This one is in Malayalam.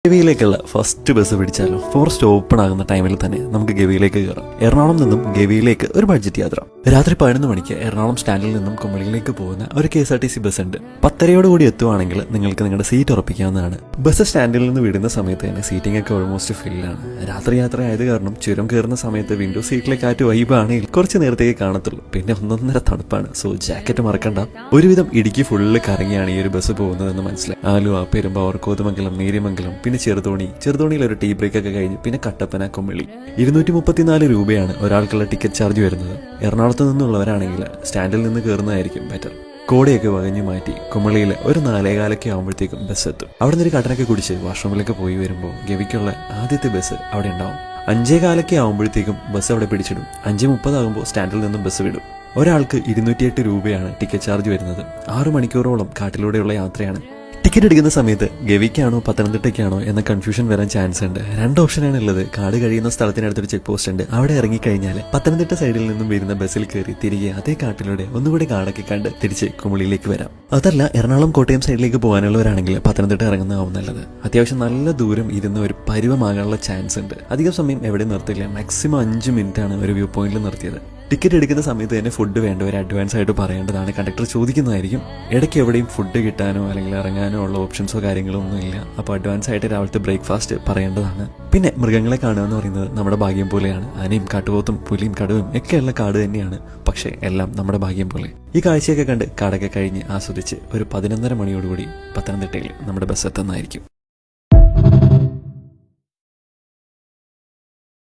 ഗവിയിലേക്കുള്ള ഫസ്റ്റ് ബസ് പിടിച്ചാലോ? ഫോറസ്റ്റ് ഓപ്പൺ ആകുന്ന ടൈമിൽ തന്നെ നമുക്ക് ഗവിയിലേക്ക് കയറാം. എറണാകുളം നിന്നും ഗവിയിലേക്ക് ഒരു ബഡ്ജറ്റ് യാത്ര. രാത്രി 11 മണിക്ക് എറണാകുളം സ്റ്റാൻഡിൽ നിന്നും കുമളിയിലേക്ക് പോകുന്ന ഒരു KSRTC ബസ് ഉണ്ട്. 10:30 എത്തുവാണെങ്കിൽ നിങ്ങൾക്ക് നിങ്ങളുടെ സീറ്റ് ഉറപ്പിക്കാവുന്നതാണ്. ബസ് സ്റ്റാൻഡിൽ നിന്ന് വിടുന്ന സമയത്ത് തന്നെ സീറ്റിംഗ് ഒക്കെ ഓൾമോസ്റ്റ് ഫില്ലാണ്. രാത്രി യാത്ര ആയത് കാരണം ചുരം കയറുന്ന സമയത്ത് വിൻഡോ സീറ്റിലെ കാറ്റ് വൈബാണെങ്കിൽ കുറച്ച് നേരത്തേക്ക് കാണത്തുള്ളൂ. പിന്നെ ഒന്നൊന്നര തണുപ്പാണ്. സോ ജാക്കറ്റ് മറക്കണ്ട. ഒരുവിധം ഇടുക്കി ഫുള്ള് കറങ്ങിയാണ് ഈ ഒരു ബസ് പോകുന്നതെന്ന് മനസ്സിലായി. ആലുവ, പെരുമ്പാവൂർ, കോതമംഗലം, നേര്യമംഗലം, പിന്നെ ചെറുതോണിയിൽ ഒരു ടീ ബ്രേക്ക് ഒക്കെ കഴിഞ്ഞ് പിന്നെ കട്ടപ്പന, കുമളി. 234 രൂപയാണ് ഒരാൾക്കുള്ള ടിക്കറ്റ് ചാർജ് വരുന്നത്. എറണാകുളത്ത് നിന്നുള്ളവരാണെങ്കിൽ സ്റ്റാൻഡിൽ നിന്ന് കയറുന്നതായിരിക്കും ബെറ്റർ. കോടയൊക്കെ വകഞ്ഞു മാറ്റി കുമളിയിൽ ഒരു 4:15 ആകുമ്പോഴത്തേക്കും ബസ് എത്തും. അവിടെ നിന്ന് ഒരു കട്ടനൊക്കെ കുടിച്ച് വാഷ്റൂമിലൊക്കെ പോയി വരുമ്പോൾ ഗവിക്കുള്ള ആദ്യത്തെ ബസ് അവിടെ ഉണ്ടാവും. 5:15 ആകുമ്പോഴത്തേക്കും ബസ് അവിടെ പിടിച്ചിടും. 5:30 ആകുമ്പോൾ സ്റ്റാൻഡിൽ നിന്നും ബസ് വിടും. ഒരാൾക്ക് 208 രൂപയാണ് ടിക്കറ്റ് ചാർജ് വരുന്നത്. 6 മണിക്കൂറോളം കാട്ടിലൂടെയുള്ള യാത്രയാണ്. ടിക്കറ്റ് എടുക്കുന്ന സമയത്ത് ഗവിക്കാണോ പത്തനംതിട്ടയ്ക്കാണോ എന്ന കൺഫ്യൂഷൻ വരാൻ ചാൻസ് ഉണ്ട്. 2 ഓപ്ഷനാണ് ഉള്ളത്. കാട് കഴിയുന്ന സ്ഥലത്തിനടുത്തൊരു ചെക്ക് പോസ്റ്റ് ഉണ്ട്. അവിടെ ഇറങ്ങിക്കഴിഞ്ഞാൽ പത്തനംതിട്ട സൈഡിൽ നിന്നും വരുന്ന ബസ്സിൽ കയറി തിരികെ അതേ കാട്ടിലൂടെ ഒന്നുകൂടി കാടൊക്കെ കണ്ട് തിരിച്ച് കുമളിയിലേക്ക് വരാം. അതല്ല, എറണാകുളം കോട്ടയം സൈഡിലേക്ക് പോകാനുള്ളവരാണെങ്കിൽ പത്തനംതിട്ട ഇറങ്ങുന്നതാവും നല്ലത്. അത്യാവശ്യം നല്ല ദൂരം ഇരുന്ന് ഒരു പരുവമാകാനുള്ള ചാൻസ് ഉണ്ട്. അധികം സമയം എവിടെ നിർത്തില്ല. മാക്സിമം 5 മിനിറ്റാണ് ഒരു വ്യൂ പോയിന്റിൽ നിർത്തിയത്. ടിക്കറ്റ് എടുക്കുന്ന സമയത്ത് തന്നെ ഫുഡ് വേണ്ടവർ അഡ്വാൻസ് ആയിട്ട് പറയേണ്ടതാണ്. കണ്ടക്ടർ ചോദിക്കുന്നതായിരിക്കും. ഇടയ്ക്ക് എവിടെയും ഫുഡ് കിട്ടാനോ അല്ലെങ്കിൽ ഇറങ്ങാനോ ഉള്ള ഓപ്ഷൻസോ കാര്യങ്ങളോ ഒന്നും ഇല്ല. അപ്പോൾ അഡ്വാൻസ് ആയിട്ട് രാവിലത്തെ ബ്രേക്ക്ഫാസ്റ്റ് പറയേണ്ടതാണ്. പിന്നെ മൃഗങ്ങളെ കാണുക എന്ന് പറയുന്നത് നമ്മുടെ ഭാഗ്യം പോലെയാണ്. ആനയും കാട്ടുപോത്തും പുലിയും കടുവയും ഒക്കെയുള്ള കാട് തന്നെയാണ്. പക്ഷേ എല്ലാം നമ്മുടെ ഭാഗ്യം പോലെ. ഈ കാഴ്ചയൊക്കെ കണ്ട് കാടൊക്കെ കഴിഞ്ഞ് ആസ്വദിച്ച് ഒരു 11:30 മണിയോടുകൂടി പത്തനംതിട്ടയിൽ നമ്മുടെ ബസ് എത്തുന്നതായിരിക്കും.